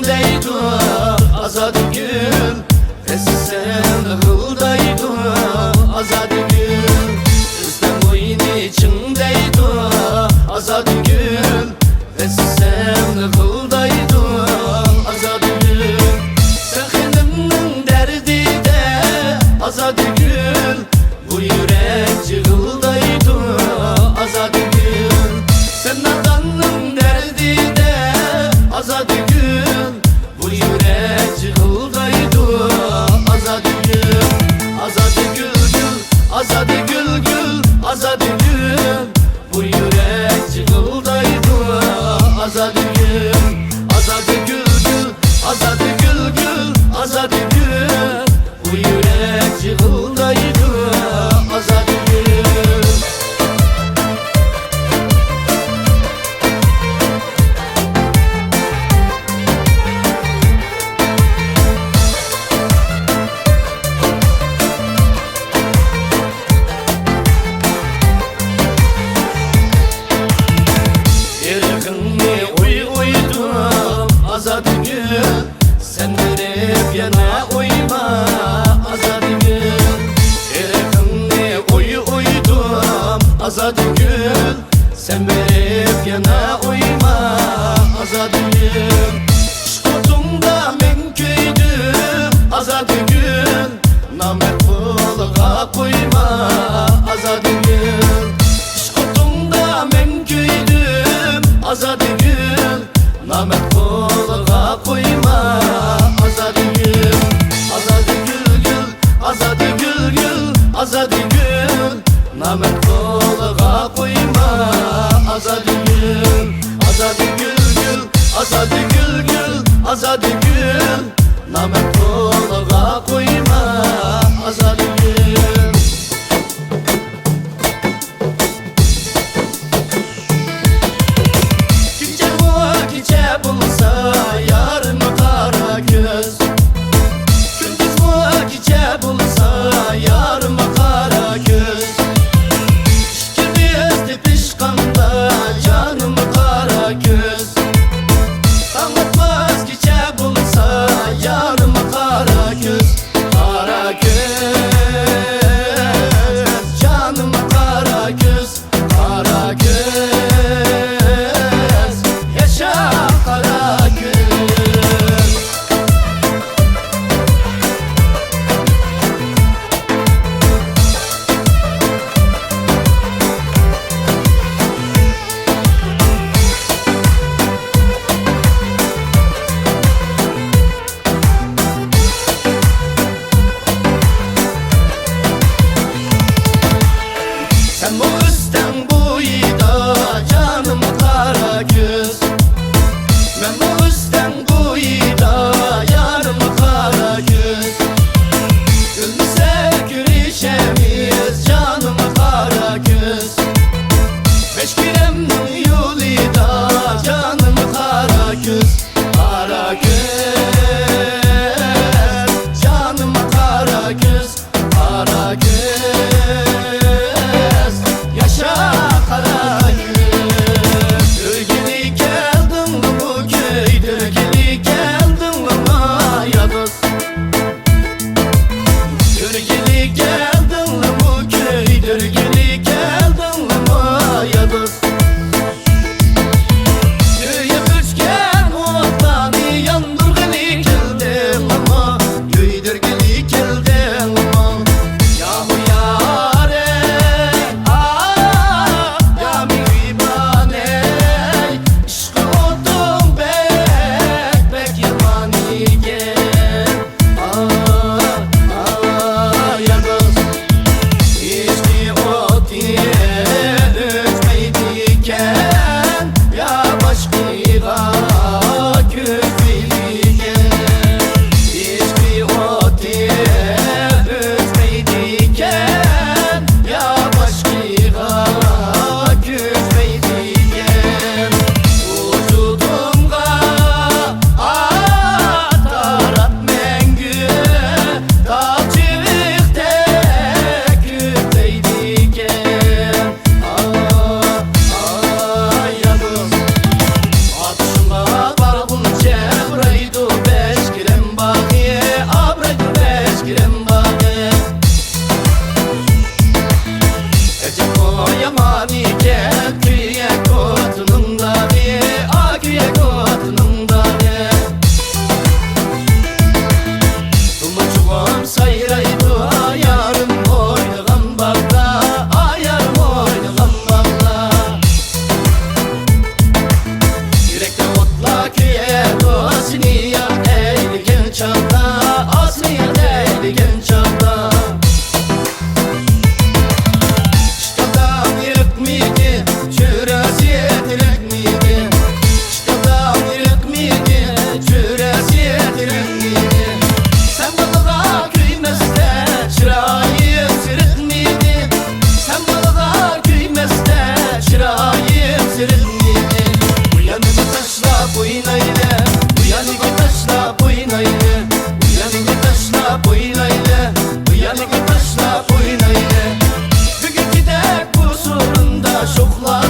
içindeydi azad gül, esen kıldaydı azad gül. İstanbul'un içindeydi azad gül, esen kıldaydı azad gül. Sakınımın derdi de azad gül, bu yürek cıgıldaydı azad gül. Sen nadanın derdi de azad gül, bu yürek cıgıldaydı azad gül. Azad gül gül, azad gül gül, azad gül, bu yürek cıgıldaydı azad gül. Azad gül gül, azad gül gül, azad gül, bu yürek cıgıldaydı azad gül. Azad gül, sen verip yana uyma azad gül. Erekimni uydum azad gül, sen verip yana uyma azad gül. Şkutumda men köydüm azad gül, namert bulga koyma azad gül. Şkutumda men köydüm azad gül, namert bulga koyma azad gül. Azad gül gül, azad gül gül, azad gül, namert bulga koyma azad gül. Azad gül gül, azad gül gül, azad gül, namert bulga koyma azad gül. Gece bulsa yarın kara göz, gündüz bu gece bulsa yarın kara göz. Şükür bir pişkanda canım kara göz, anlatmaz gece bulsa yarın kara aşıklar